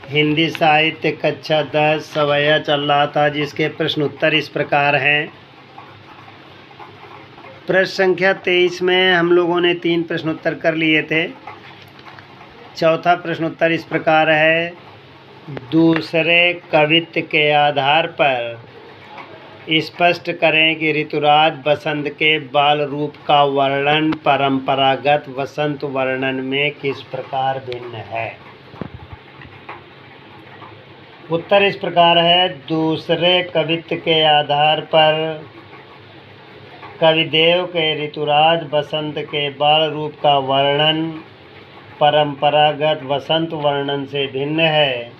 हिंदी साहित्य कक्षा 10 सवैया चल रहा था, जिसके प्रश्न उत्तर इस प्रकार हैं। प्रश्न संख्या 23 में हम लोगों ने 3 प्रश्न उत्तर कर लिए थे। चौथा प्रश्न उत्तर इस प्रकार है। दूसरे कवित्व के आधार पर स्पष्ट करें कि ऋतुराज बसंत के बाल रूप का वर्णन परंपरागत वसंत वर्णन में किस प्रकार भिन्न है। उत्तर इस प्रकार है। दूसरे कवित्व के आधार पर कविदेव के ऋतुराज बसंत के बाल रूप का वर्णन परंपरागत वसंत वर्णन से भिन्न है।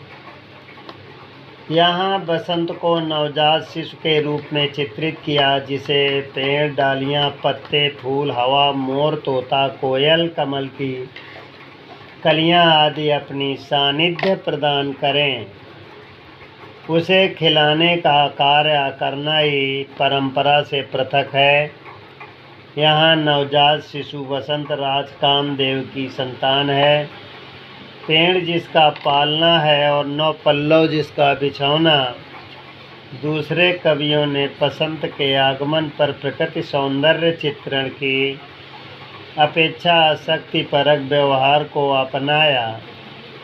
यहाँ बसंत को नवजात शिशु के रूप में चित्रित किया, जिसे पेड़, डालियाँ, पत्ते, फूल, हवा, मोर, तोता, कोयल, कमल की कलियाँ आदि अपनी सानिध्य प्रदान करें। उसे खिलाने का कार्य करना ही परंपरा से पृथक है। यहाँ नवजात शिशु वसंत राज कामदेव की संतान है। पेड़ जिसका पालना है और नौ पल्लव जिसका बिछौना। दूसरे कवियों ने बसंत के आगमन पर प्रकृति सौंदर्य चित्रण की अपेक्षा आसक्तिपरक व्यवहार को अपनाया।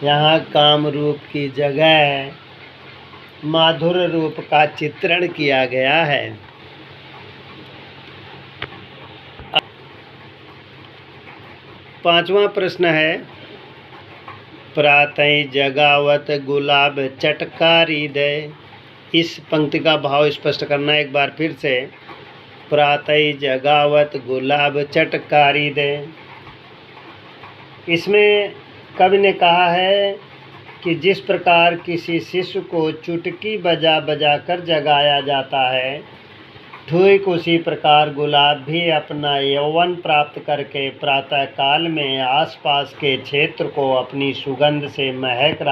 यहाँ काम रूप की जगह माधुर्य रूप का चित्रण किया गया है। पांचवा प्रश्न है। प्रातः जगावत गुलाब चटकारी दे। इस पंक्ति का भाव स्पष्ट करना एक बार फिर से। प्रातः जगावत गुलाब चटकारी दे। इसमें कवि ने कहा है कि जिस प्रकार किसी शिशु को चुटकी बजा बजा कर जगाया जाता है, ठीक उसी प्रकार गुलाब भी अपना यौवन प्राप्त करके प्रातः काल में आसपास के क्षेत्र को अपनी सुगंध से महका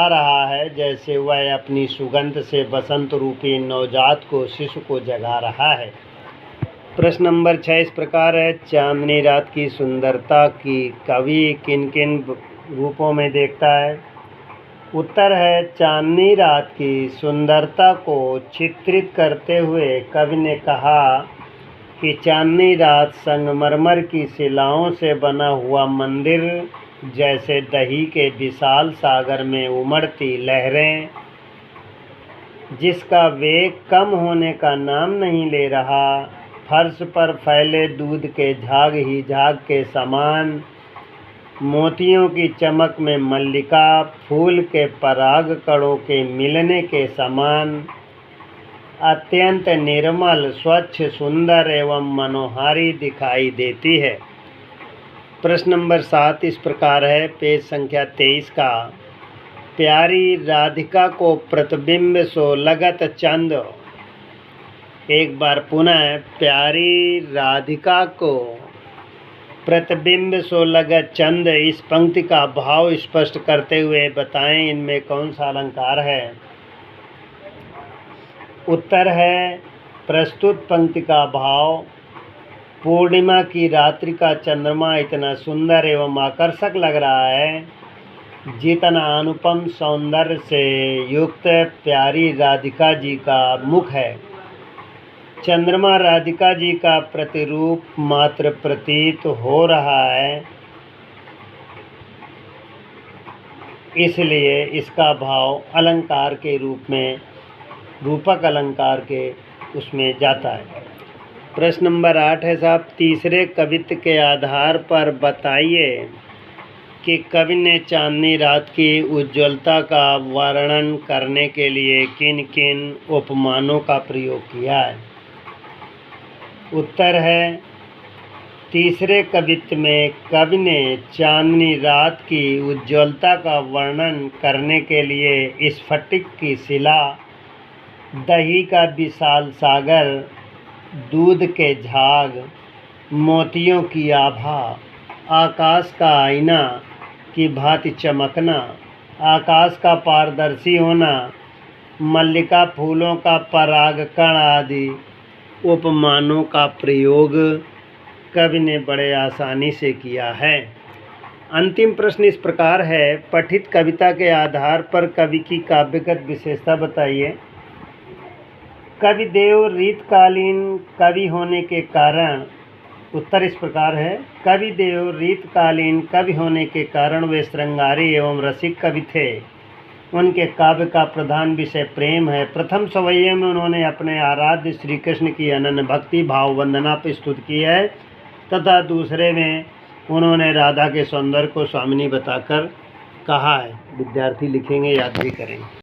रहा है, जैसे वह अपनी सुगंध से बसंत रूपी नवजात को शिशु को जगा रहा है। प्रश्न नंबर 6 इस प्रकार है। चांदनी रात की सुंदरता की कवि किन किन रूपों में देखता है। उत्तर है। चांदनी रात की सुंदरता को चित्रित करते हुए कवि ने कहा कि चांदनी रात संगमरमर की शिलाओं से बना हुआ मंदिर जैसे दही के विशाल सागर में उमड़ती लहरें, जिसका वेग कम होने का नाम नहीं ले रहा, फर्श पर फैले दूध के झाग ही झाग के समान, मोतियों की चमक में मल्लिका फूल के पराग कणों के मिलने के समान, अत्यंत निर्मल, स्वच्छ, सुंदर एवं मनोहारी दिखाई देती है। प्रश्न नंबर 7 इस प्रकार है। पेज संख्या 23 का। प्यारी राधिका को प्रतिबिंब सो लगत चंद। एक बार पुनः। प्यारी राधिका को प्रतिबिंब सो लगत चंद। इस पंक्ति का भाव स्पष्ट करते हुए बताएं इनमें कौन सा अलंकार है। उत्तर है। प्रस्तुत पंक्ति का भाव। पूर्णिमा की रात्रि का चंद्रमा इतना सुंदर एवं आकर्षक लग रहा है, जितना अनुपम सौंदर्य से युक्त प्यारी राधिका जी का मुख है। चंद्रमा राधिका जी का प्रतिरूप मात्र प्रतीत हो रहा है, इसलिए इसका भाव अलंकार के रूप में, रूपक अलंकार के उसमें जाता है। प्रश्न नंबर 8 है साहब। तीसरे कवित्व के आधार पर बताइए कि कवि ने चांदनी रात की उज्ज्वलता का वर्णन करने के लिए किन किन उपमानों का प्रयोग किया है। उत्तर है। तीसरे कवित्व में कवि ने चांदनी रात की उज्ज्वलता का वर्णन करने के लिए स्फटिक की शिला, दही का विशाल सागर, दूध के झाग, मोतियों की आभा, आकाश का आईना की भांति चमकना, आकाश का पारदर्शी होना, मल्लिका फूलों का परागकण आदि उपमानों का प्रयोग कवि ने बड़े आसानी से किया है। अंतिम प्रश्न इस प्रकार है, पठित कविता के आधार पर कवि की काव्यगत विशेषता बताइए। कविदेव रीतकालीन कवि होने के कारण, उत्तर इस प्रकार है, कविदेव रीतकालीन कवि होने के कारण वे श्रृंगारी एवं रसिक कवि थे। उनके काव्य का प्रधान विषय प्रेम है। प्रथम सवैये में उन्होंने अपने आराध्य श्री कृष्ण की अनन्य भक्ति भाव वंदना पर स्तुति की है तथा दूसरे में उन्होंने राधा के सौंदर्य को स्वामिनी बताकर कहा है। विद्यार्थी लिखेंगे, याद भी करेंगे।